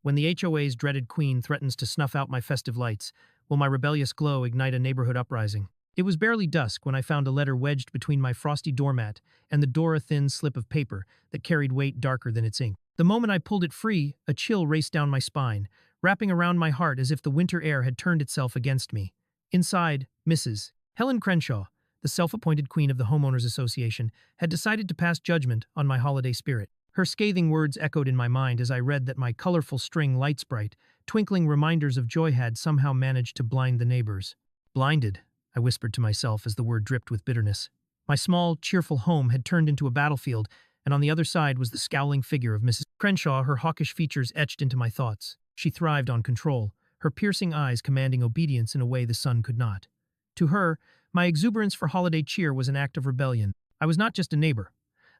When the HOA's dreaded queen threatens to snuff out my festive lights, will my rebellious glow ignite a neighborhood uprising? It was barely dusk when I found a letter wedged between my frosty doormat and the door, a thin slip of paper that carried weight darker than its ink. The moment I pulled it free, a chill raced down my spine, wrapping around my heart as if the winter air had turned itself against me. Inside, Mrs. Helen Crenshaw, the self-appointed queen of the Homeowners Association, had decided to pass judgment on my holiday spirit. Her scathing words echoed in my mind as I read that my colorful string lights bright, twinkling reminders of joy had somehow managed to blind the neighbors. Blinded, I whispered to myself as the word dripped with bitterness. My small, cheerful home had turned into a battlefield, and on the other side was the scowling figure of Mrs. Crenshaw, her hawkish features etched into my thoughts. She thrived on control, her piercing eyes commanding obedience in a way the sun could not. To her, my exuberance for holiday cheer was an act of rebellion. I was not just a neighbor.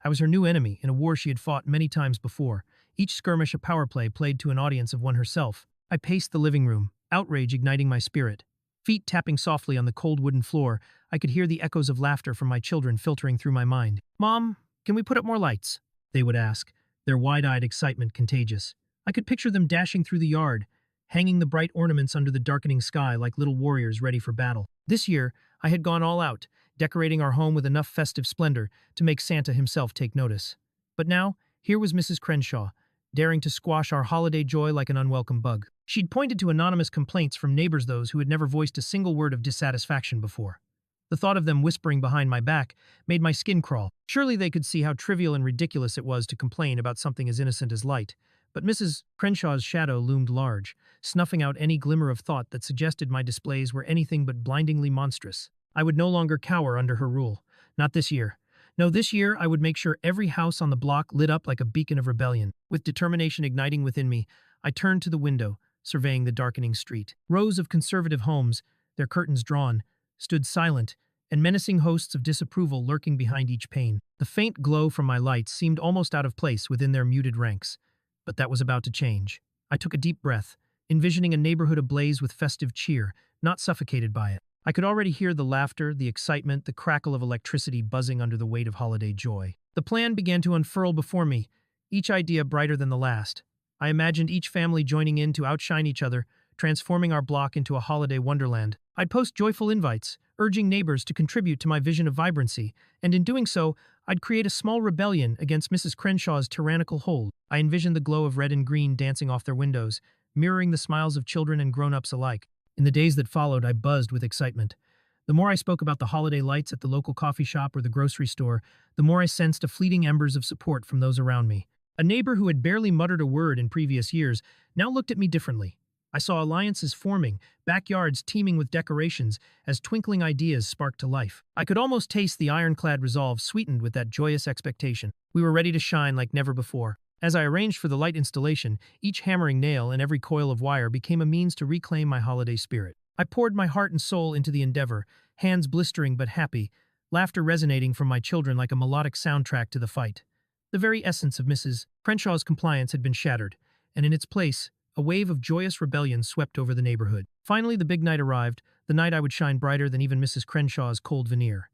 I was her new enemy in a war she had fought many times before, each skirmish a power play played to an audience of one herself. I paced the living room, outrage igniting my spirit. Feet tapping softly on the cold wooden floor, I could hear the echoes of laughter from my children filtering through my mind. "Mom, can we put up more lights?" they would ask, their wide-eyed excitement contagious. I could picture them dashing through the yard, hanging the bright ornaments under the darkening sky like little warriors ready for battle. This year, I had gone all out, decorating our home with enough festive splendor to make Santa himself take notice. But now, here was Mrs. Crenshaw, daring to squash our holiday joy like an unwelcome bug. She'd pointed to anonymous complaints from neighbors, those who had never voiced a single word of dissatisfaction before. The thought of them whispering behind my back made my skin crawl. Surely they could see how trivial and ridiculous it was to complain about something as innocent as light. But Mrs. Crenshaw's shadow loomed large, snuffing out any glimmer of thought that suggested my displays were anything but blindingly monstrous. I would no longer cower under her rule. Not this year. No, this year I would make sure every house on the block lit up like a beacon of rebellion. With determination igniting within me, I turned to the window, surveying the darkening street. Rows of conservative homes, their curtains drawn, stood silent, and menacing hosts of disapproval lurking behind each pane. The faint glow from my lights seemed almost out of place within their muted ranks. But that was about to change. I took a deep breath, envisioning a neighborhood ablaze with festive cheer, not suffocated by it. I could already hear the laughter, the excitement, the crackle of electricity buzzing under the weight of holiday joy. The plan began to unfurl before me, each idea brighter than the last. I imagined each family joining in to outshine each other, transforming our block into a holiday wonderland. I'd post joyful invites, urging neighbors to contribute to my vision of vibrancy, and in doing so, I'd create a small rebellion against Mrs. Crenshaw's tyrannical hold. I envisioned the glow of red and green dancing off their windows, mirroring the smiles of children and grown-ups alike. In the days that followed, I buzzed with excitement. The more I spoke about the holiday lights at the local coffee shop or the grocery store, the more I sensed a fleeting embers of support from those around me. A neighbor who had barely muttered a word in previous years now looked at me differently. I saw alliances forming, backyards teeming with decorations, as twinkling ideas sparked to life. I could almost taste the ironclad resolve sweetened with that joyous expectation. We were ready to shine like never before. As I arranged for the light installation, each hammering nail and every coil of wire became a means to reclaim my holiday spirit. I poured my heart and soul into the endeavor, hands blistering but happy, laughter resonating from my children like a melodic soundtrack to the fight. The very essence of Mrs. Crenshaw's compliance had been shattered, and in its place, a wave of joyous rebellion swept over the neighborhood. Finally, the big night arrived, the night I would shine brighter than even Mrs. Crenshaw's cold veneer.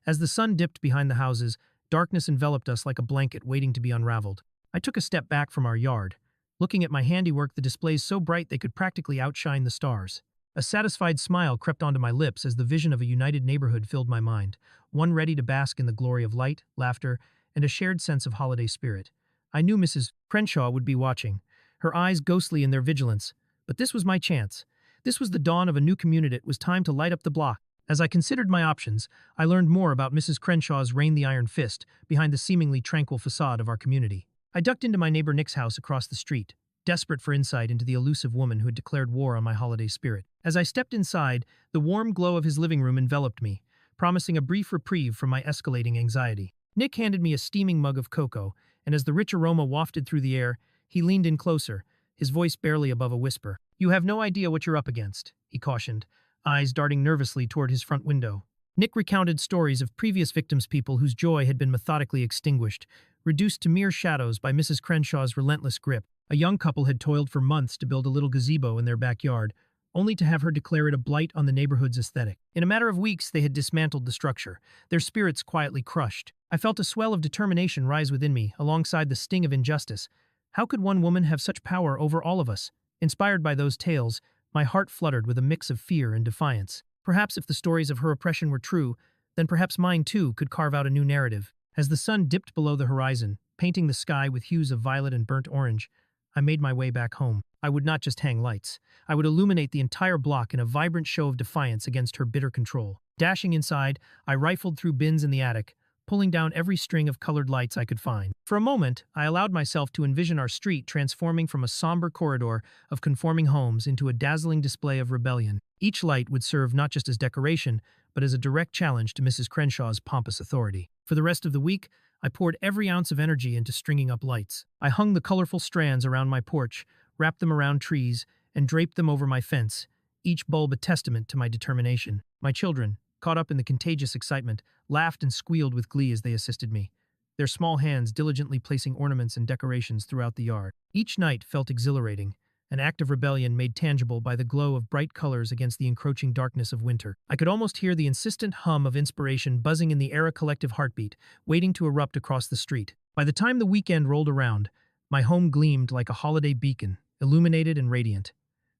As the sun dipped behind the houses, darkness enveloped us like a blanket waiting to be unraveled. I took a step back from our yard, looking at my handiwork, the displays so bright they could practically outshine the stars. A satisfied smile crept onto my lips as the vision of a united neighborhood filled my mind, one ready to bask in the glory of light, laughter, and a shared sense of holiday spirit. I knew Mrs. Crenshaw would be watching, her eyes ghostly in their vigilance, but this was my chance. This was the dawn of a new community. It was time to light up the block. As I considered my options, I learned more about Mrs. Crenshaw's reign the iron fist behind the seemingly tranquil facade of our community. I ducked into my neighbor Nick's house across the street, desperate for insight into the elusive woman who had declared war on my holiday spirit. As I stepped inside, the warm glow of his living room enveloped me, promising a brief reprieve from my escalating anxiety. Nick handed me a steaming mug of cocoa, and as the rich aroma wafted through the air, he leaned in closer, his voice barely above a whisper. "You have no idea what you're up against," he cautioned, eyes darting nervously toward his front window. Nick recounted stories of previous victims, people whose joy had been methodically extinguished, reduced to mere shadows by Mrs. Crenshaw's relentless grip. A young couple had toiled for months to build a little gazebo in their backyard, only to have her declare it a blight on the neighborhood's aesthetic. In a matter of weeks, they had dismantled the structure, their spirits quietly crushed. I felt a swell of determination rise within me, alongside the sting of injustice. How could one woman have such power over all of us? Inspired by those tales, my heart fluttered with a mix of fear and defiance. Perhaps if the stories of her oppression were true, then perhaps mine too could carve out a new narrative. As the sun dipped below the horizon, painting the sky with hues of violet and burnt orange, I made my way back home. I would not just hang lights. I would illuminate the entire block in a vibrant show of defiance against her bitter control. Dashing inside, I rifled through bins in the attic, pulling down every string of colored lights I could find. For a moment, I allowed myself to envision our street transforming from a somber corridor of conforming homes into a dazzling display of rebellion. Each light would serve not just as decoration, but as a direct challenge to Mrs. Crenshaw's pompous authority. For the rest of the week, I poured every ounce of energy into stringing up lights. I hung the colorful strands around my porch, wrapped them around trees, and draped them over my fence, each bulb a testament to my determination. My children, caught up in the contagious excitement, laughed and squealed with glee as they assisted me, their small hands diligently placing ornaments and decorations throughout the yard. Each night felt exhilarating, an act of rebellion made tangible by the glow of bright colors against the encroaching darkness of winter. I could almost hear the insistent hum of inspiration buzzing in the air, a collective heartbeat, waiting to erupt across the street. By the time the weekend rolled around, my home gleamed like a holiday beacon, illuminated and radiant.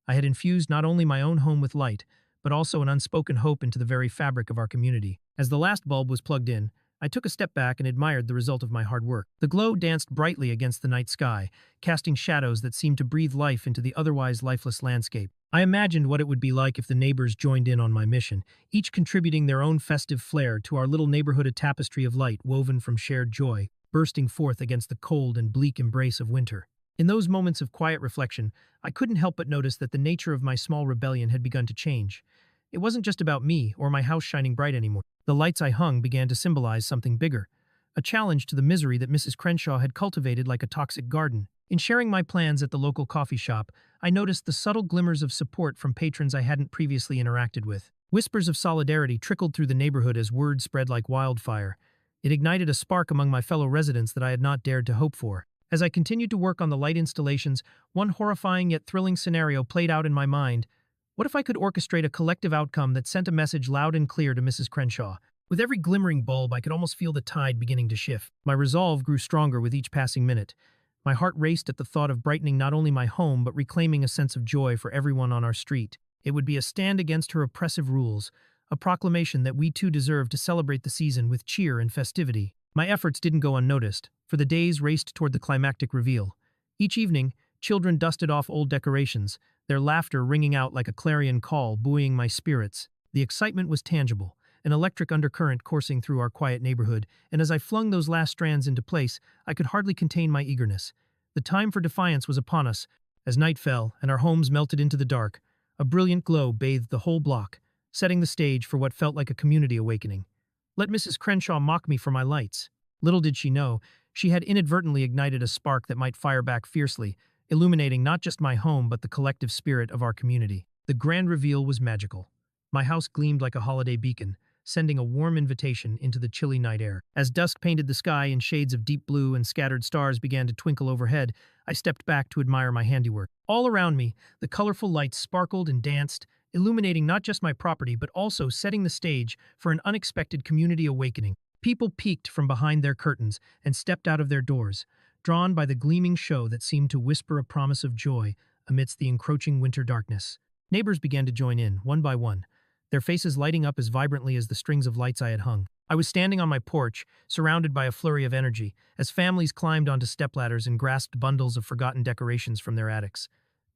I had infused not only my own home with light, but also an unspoken hope into the very fabric of our community. As the last bulb was plugged in, I took a step back and admired the result of my hard work. The glow danced brightly against the night sky, casting shadows that seemed to breathe life into the otherwise lifeless landscape. I imagined what it would be like if the neighbors joined in on my mission, each contributing their own festive flair to our little neighborhood, a tapestry of light woven from shared joy, bursting forth against the cold and bleak embrace of winter. In those moments of quiet reflection, I couldn't help but notice that the nature of my small rebellion had begun to change. It wasn't just about me or my house shining bright anymore. The lights I hung began to symbolize something bigger, a challenge to the misery that Mrs. Crenshaw had cultivated like a toxic garden. In sharing my plans at the local coffee shop, I noticed the subtle glimmers of support from patrons I hadn't previously interacted with. Whispers of solidarity trickled through the neighborhood as word spread like wildfire. It ignited a spark among my fellow residents that I had not dared to hope for. As I continued to work on the light installations, one horrifying yet thrilling scenario played out in my mind. What if I could orchestrate a collective outcome that sent a message loud and clear to Mrs. Crenshaw? With every glimmering bulb, I could almost feel the tide beginning to shift. My resolve grew stronger with each passing minute. My heart raced at the thought of brightening not only my home, but reclaiming a sense of joy for everyone on our street. It would be a stand against her oppressive rules, a proclamation that we too deserve to celebrate the season with cheer and festivity. My efforts didn't go unnoticed, for the days raced toward the climactic reveal. Each evening, children dusted off old decorations, their laughter ringing out like a clarion call, buoying my spirits. The excitement was tangible, an electric undercurrent coursing through our quiet neighborhood, and as I flung those last strands into place, I could hardly contain my eagerness. The time for defiance was upon us. As night fell and our homes melted into the dark, a brilliant glow bathed the whole block, setting the stage for what felt like a community awakening. Let Mrs. Crenshaw mock me for my lights. Little did she know, she had inadvertently ignited a spark that might fire back fiercely, illuminating not just my home but the collective spirit of our community. The grand reveal was magical. My house gleamed like a holiday beacon, sending a warm invitation into the chilly night air. As dusk painted the sky in shades of deep blue and scattered stars began to twinkle overhead, I stepped back to admire my handiwork. All around me, the colorful lights sparkled and danced, illuminating not just my property but also setting the stage for an unexpected community awakening. People peeked from behind their curtains and stepped out of their doors, drawn by the gleaming show that seemed to whisper a promise of joy amidst the encroaching winter darkness. Neighbors began to join in, one by one, their faces lighting up as vibrantly as the strings of lights I had hung. I was standing on my porch, surrounded by a flurry of energy, as families climbed onto stepladders and grasped bundles of forgotten decorations from their attics.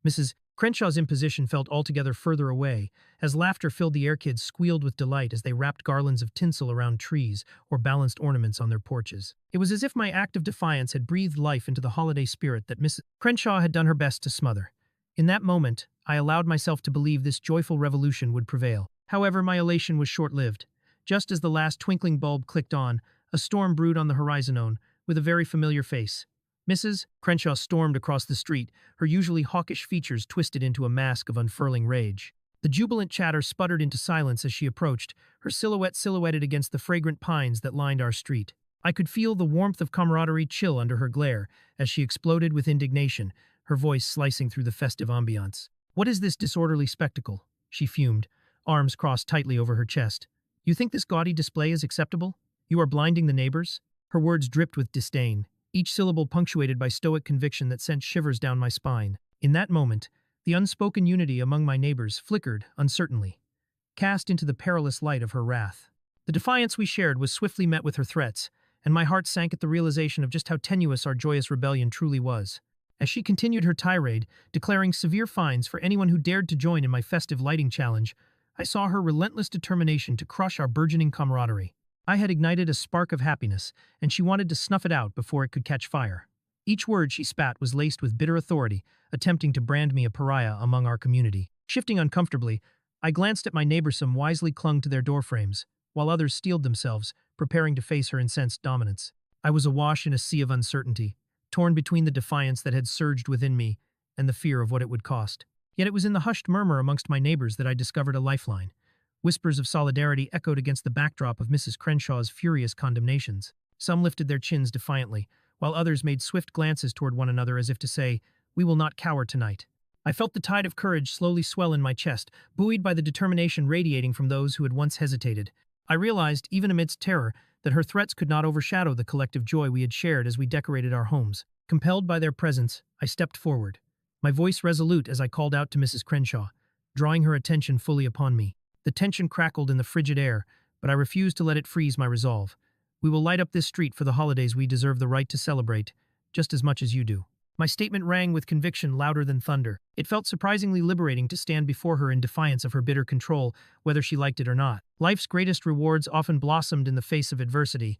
Mrs. Crenshaw's imposition felt altogether further away, as laughter filled the air. Kids squealed with delight as they wrapped garlands of tinsel around trees or balanced ornaments on their porches. It was as if my act of defiance had breathed life into the holiday spirit that Mrs. Crenshaw had done her best to smother. In that moment, I allowed myself to believe this joyful revolution would prevail. However, my elation was short-lived. Just as the last twinkling bulb clicked on, a storm brewed on the horizon, with a very familiar face. Mrs. Crenshaw stormed across the street, her usually hawkish features twisted into a mask of unfurling rage. The jubilant chatter sputtered into silence as she approached, her silhouette silhouetted against the fragrant pines that lined our street. I could feel the warmth of camaraderie chill under her glare as she exploded with indignation, her voice slicing through the festive ambiance. "What is this disorderly spectacle?" she fumed, arms crossed tightly over her chest. "You think this gaudy display is acceptable? You are blinding the neighbors?" Her words dripped with disdain, each syllable punctuated by stoic conviction that sent shivers down my spine. In that moment, the unspoken unity among my neighbors flickered uncertainly, cast into the perilous light of her wrath. The defiance we shared was swiftly met with her threats, and my heart sank at the realization of just how tenuous our joyous rebellion truly was. As she continued her tirade, declaring severe fines for anyone who dared to join in my festive lighting challenge, I saw her relentless determination to crush our burgeoning camaraderie. I had ignited a spark of happiness, and she wanted to snuff it out before it could catch fire. Each word she spat was laced with bitter authority, attempting to brand me a pariah among our community. Shifting uncomfortably, I glanced at my neighbors. Some wisely clung to their doorframes, while others steeled themselves, preparing to face her incensed dominance. I was awash in a sea of uncertainty, torn between the defiance that had surged within me and the fear of what it would cost. Yet it was in the hushed murmur amongst my neighbors that I discovered a lifeline. Whispers of solidarity echoed against the backdrop of Mrs. Crenshaw's furious condemnations. Some lifted their chins defiantly, while others made swift glances toward one another as if to say, "We will not cower tonight." I felt the tide of courage slowly swell in my chest, buoyed by the determination radiating from those who had once hesitated. I realized, even amidst terror, that her threats could not overshadow the collective joy we had shared as we decorated our homes. Compelled by their presence, I stepped forward, my voice resolute as I called out to Mrs. Crenshaw, drawing her attention fully upon me. The tension crackled in the frigid air, but I refused to let it freeze my resolve. "We will light up this street for the holidays we deserve the right to celebrate, just as much as you do." My statement rang with conviction louder than thunder. It felt surprisingly liberating to stand before her in defiance of her bitter control, whether she liked it or not. Life's greatest rewards often blossomed in the face of adversity,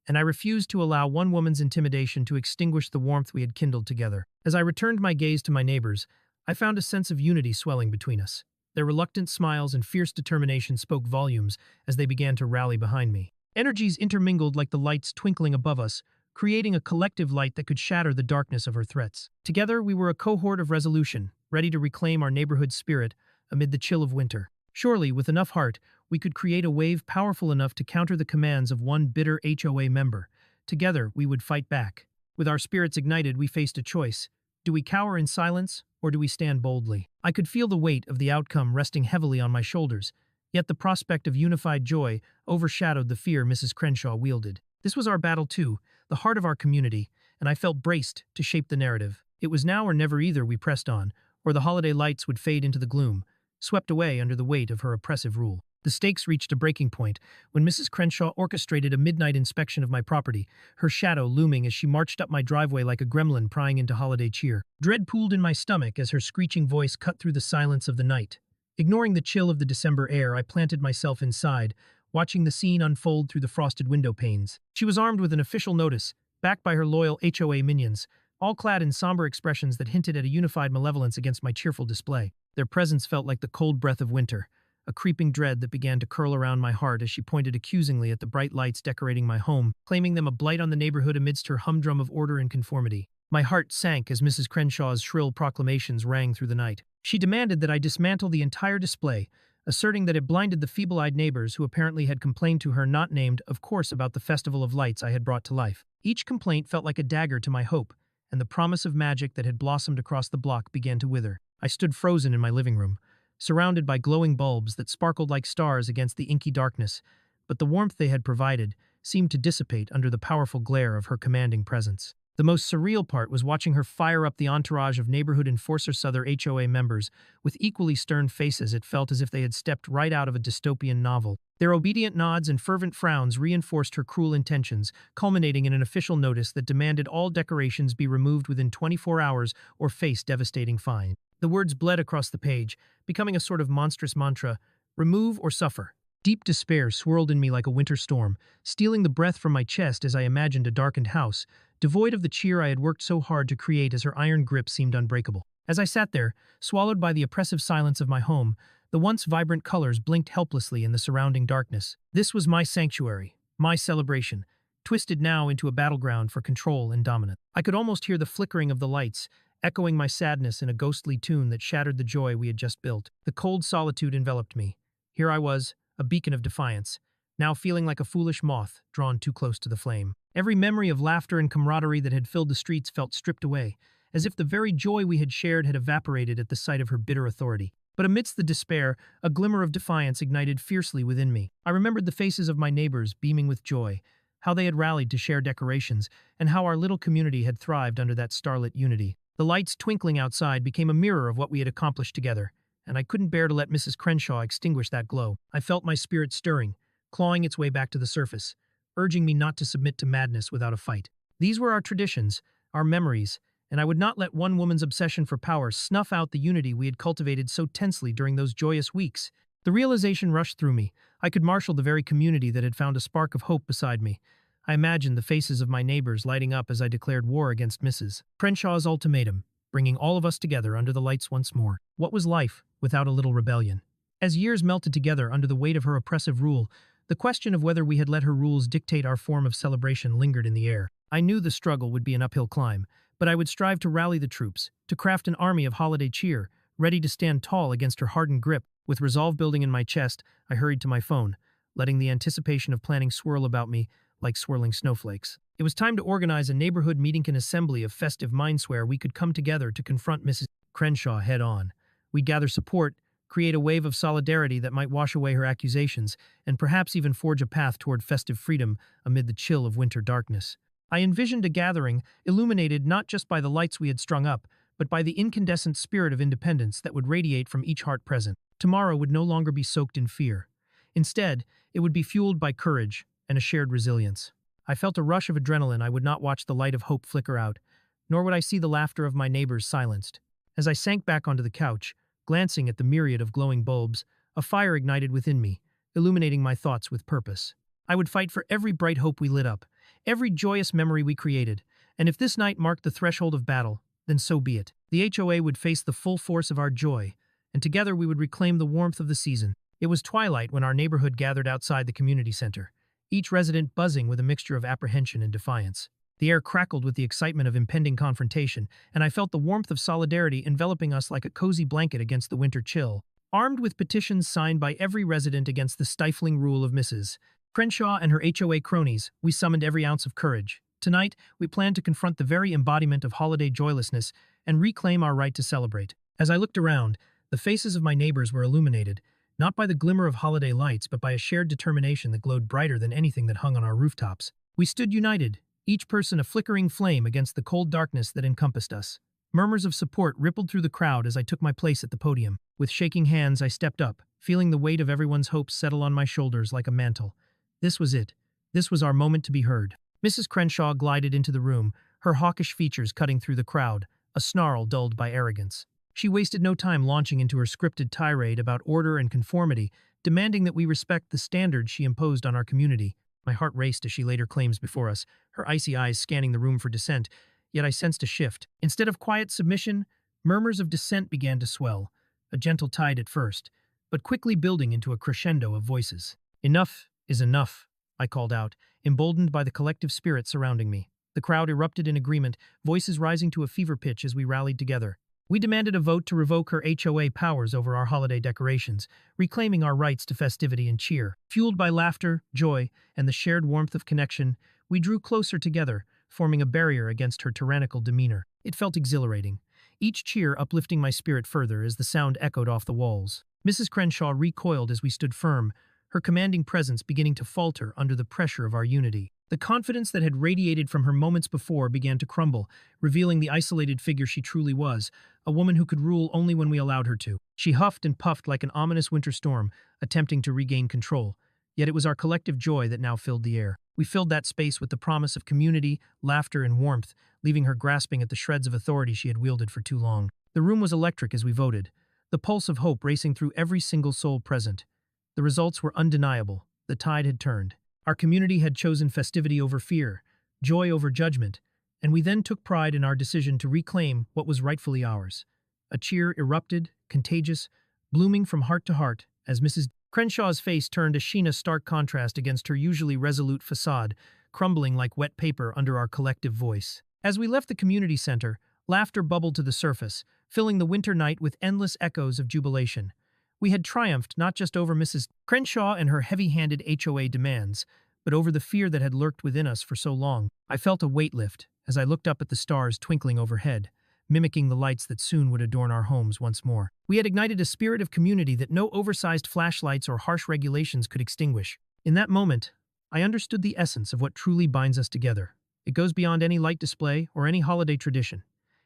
and I refused to allow one woman's intimidation to extinguish the warmth we had kindled together. As I returned my gaze to my neighbors, I found a sense of unity swelling between us. Their reluctant smiles and fierce determination spoke volumes as they began to rally behind me. Energies intermingled like the lights twinkling above us, creating a collective light that could shatter the darkness of her threats. Together, we were a cohort of resolution, ready to reclaim our neighborhood spirit amid the chill of winter. Surely, with enough heart, we could create a wave powerful enough to counter the commands of one bitter HOA member. Together, we would fight back. With our spirits ignited, we faced a choice. Do we cower in silence, or do we stand boldly? I could feel the weight of the outcome resting heavily on my shoulders, yet the prospect of unified joy overshadowed the fear Mrs. Crenshaw wielded. This was our battle too, the heart of our community, and I felt braced to shape the narrative. It was now or never either we pressed on, or the holiday lights would fade into the gloom, swept away under the weight of her oppressive rule. The stakes reached a breaking point when Mrs. Crenshaw orchestrated a midnight inspection of my property, her shadow looming as she marched up my driveway like a gremlin prying into holiday cheer. Dread pooled in my stomach as her screeching voice cut through the silence of the night. Ignoring the chill of the December air, I planted myself inside, watching the scene unfold through the frosted window panes. She was armed with an official notice, backed by her loyal HOA minions, all clad in somber expressions that hinted at a unified malevolence against my cheerful display. Their presence felt like the cold breath of winter, a creeping dread that began to curl around my heart as she pointed accusingly at the bright lights decorating my home, claiming them a blight on the neighborhood amidst her humdrum of order and conformity. My heart sank as Mrs. Crenshaw's shrill proclamations rang through the night. She demanded that I dismantle the entire display, asserting that it blinded the feeble-eyed neighbors who apparently had complained to her, not named, of course, about the festival of lights I had brought to life. Each complaint felt like a dagger to my hope, and the promise of magic that had blossomed across the block began to wither. I stood frozen in my living room, surrounded by glowing bulbs that sparkled like stars against the inky darkness, but the warmth they had provided seemed to dissipate under the powerful glare of her commanding presence. The most surreal part was watching her fire up the entourage of neighborhood enforcers, other HOA members, with equally stern faces. It felt as if they had stepped right out of a dystopian novel. Their obedient nods and fervent frowns reinforced her cruel intentions, culminating in an official notice that demanded all decorations be removed within 24 hours or face devastating fines. The words bled across the page, becoming a sort of monstrous mantra: remove or suffer. Deep despair swirled in me like a winter storm, stealing the breath from my chest as I imagined a darkened house, devoid of the cheer I had worked so hard to create, as her iron grip seemed unbreakable. As I sat there, swallowed by the oppressive silence of my home, the once vibrant colors blinked helplessly in the surrounding darkness. This was my sanctuary, my celebration, twisted now into a battleground for control and dominance. I could almost hear the flickering of the lights, echoing my sadness in a ghostly tune that shattered the joy we had just built. The cold solitude enveloped me. Here I was, a beacon of defiance, now feeling like a foolish moth drawn too close to the flame. Every memory of laughter and camaraderie that had filled the streets felt stripped away, as if the very joy we had shared had evaporated at the sight of her bitter authority. But amidst the despair, a glimmer of defiance ignited fiercely within me. I remembered the faces of my neighbors beaming with joy, how they had rallied to share decorations, and how our little community had thrived under that starlit unity. The lights twinkling outside became a mirror of what we had accomplished together, and I couldn't bear to let Mrs. Crenshaw extinguish that glow. I felt my spirit stirring, clawing its way back to the surface, urging me not to submit to madness without a fight. These were our traditions, our memories, and I would not let one woman's obsession for power snuff out the unity we had cultivated so tensely during those joyous weeks. The realization rushed through me. I could marshal the very community that had found a spark of hope beside me. I imagined the faces of my neighbors lighting up as I declared war against Mrs. Crenshaw's ultimatum, bringing all of us together under the lights once more. What was life without a little rebellion? As years melted together under the weight of her oppressive rule, the question of whether we had let her rules dictate our form of celebration lingered in the air. I knew the struggle would be an uphill climb, but I would strive to rally the troops, to craft an army of holiday cheer, ready to stand tall against her hardened grip. With resolve building in my chest, I hurried to my phone, letting the anticipation of planning swirl about me like swirling snowflakes. It was time to organize a neighborhood meeting and assembly of festive minds where we could come together to confront Mrs. Crenshaw head-on. We'd gather support, create a wave of solidarity that might wash away her accusations, and perhaps even forge a path toward festive freedom amid the chill of winter darkness. I envisioned a gathering illuminated not just by the lights we had strung up, but by the incandescent spirit of independence that would radiate from each heart present. Tomorrow would no longer be soaked in fear. Instead, it would be fueled by courage and a shared resilience. I felt a rush of adrenaline. I would not watch the light of hope flicker out, nor would I see the laughter of my neighbors silenced. As I sank back onto the couch, glancing at the myriad of glowing bulbs, a fire ignited within me, illuminating my thoughts with purpose. I would fight for every bright hope we lit up, every joyous memory we created, and if this night marked the threshold of battle, then so be it. The HOA would face the full force of our joy, and together we would reclaim the warmth of the season. It was twilight when our neighborhood gathered outside the community center, each resident buzzing with a mixture of apprehension and defiance. The air crackled with the excitement of impending confrontation, and I felt the warmth of solidarity enveloping us like a cozy blanket against the winter chill. Armed with petitions signed by every resident against the stifling rule of Mrs. Crenshaw and her HOA cronies, we summoned every ounce of courage. Tonight, we planned to confront the very embodiment of holiday joylessness and reclaim our right to celebrate. As I looked around, the faces of my neighbors were illuminated, not by the glimmer of holiday lights, but by a shared determination that glowed brighter than anything that hung on our rooftops. We stood united, each person a flickering flame against the cold darkness that encompassed us. Murmurs of support rippled through the crowd as I took my place at the podium. With shaking hands, I stepped up, feeling the weight of everyone's hopes settle on my shoulders like a mantle. This was it. This was our moment to be heard. Mrs. Crenshaw glided into the room, her hawkish features cutting through the crowd, a snarl dulled by arrogance. She wasted no time launching into her scripted tirade about order and conformity, demanding that we respect the standards she imposed on our community. My heart raced as she laid her claims before us, her icy eyes scanning the room for dissent, yet I sensed a shift. Instead of quiet submission, murmurs of dissent began to swell, a gentle tide at first, but quickly building into a crescendo of voices. "Enough is enough," I called out, emboldened by the collective spirit surrounding me. The crowd erupted in agreement, voices rising to a fever pitch as we rallied together. We demanded a vote to revoke her HOA powers over our holiday decorations, reclaiming our rights to festivity and cheer. Fueled by laughter, joy, and the shared warmth of connection, we drew closer together, forming a barrier against her tyrannical demeanor. It felt exhilarating, each cheer uplifting my spirit further as the sound echoed off the walls. Mrs. Crenshaw recoiled as we stood firm, her commanding presence beginning to falter under the pressure of our unity. The confidence that had radiated from her moments before began to crumble, revealing the isolated figure she truly was, a woman who could rule only when we allowed her to. She huffed and puffed like an ominous winter storm, attempting to regain control. Yet it was our collective joy that now filled the air. We filled that space with the promise of community, laughter, and warmth, leaving her grasping at the shreds of authority she had wielded for too long. The room was electric as we voted, the pulse of hope racing through every single soul present. The results were undeniable. The tide had turned. Our community had chosen festivity over fear, joy over judgment, and we then took pride in our decision to reclaim what was rightfully ours. A cheer erupted, contagious, blooming from heart to heart, as Mrs. Crenshaw's face turned a sheen of stark contrast against her usually resolute facade, crumbling like wet paper under our collective voice. As we left the community center, laughter bubbled to the surface, filling the winter night with endless echoes of jubilation. We had triumphed not just over Mrs. Crenshaw and her heavy-handed HOA demands, but over the fear that had lurked within us for so long. I felt a weight lift as I looked up at the stars twinkling overhead, mimicking the lights that soon would adorn our homes once more. We had ignited a spirit of community that no oversized flashlights or harsh regulations could extinguish. In that moment, I understood the essence of what truly binds us together. It goes beyond any light display or any holiday tradition.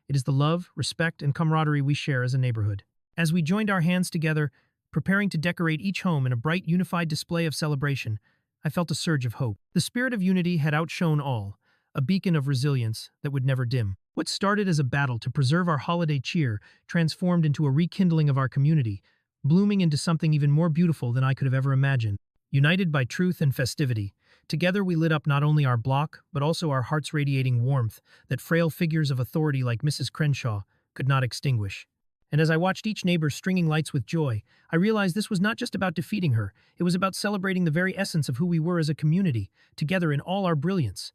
It is the love, respect, and camaraderie we share as a neighborhood. As we joined our hands together, preparing to decorate each home in a bright, unified display of celebration, I felt a surge of hope. The spirit of unity had outshone all, a beacon of resilience that would never dim. What started as a battle to preserve our holiday cheer transformed into a rekindling of our community, blooming into something even more beautiful than I could have ever imagined. United by truth and festivity, together we lit up not only our block, but also our hearts radiating warmth that frail figures of authority like Mrs. Crenshaw could not extinguish. And as I watched each neighbor stringing lights with joy, I realized this was not just about defeating her, it was about celebrating the very essence of who we were as a community, together in all our brilliance.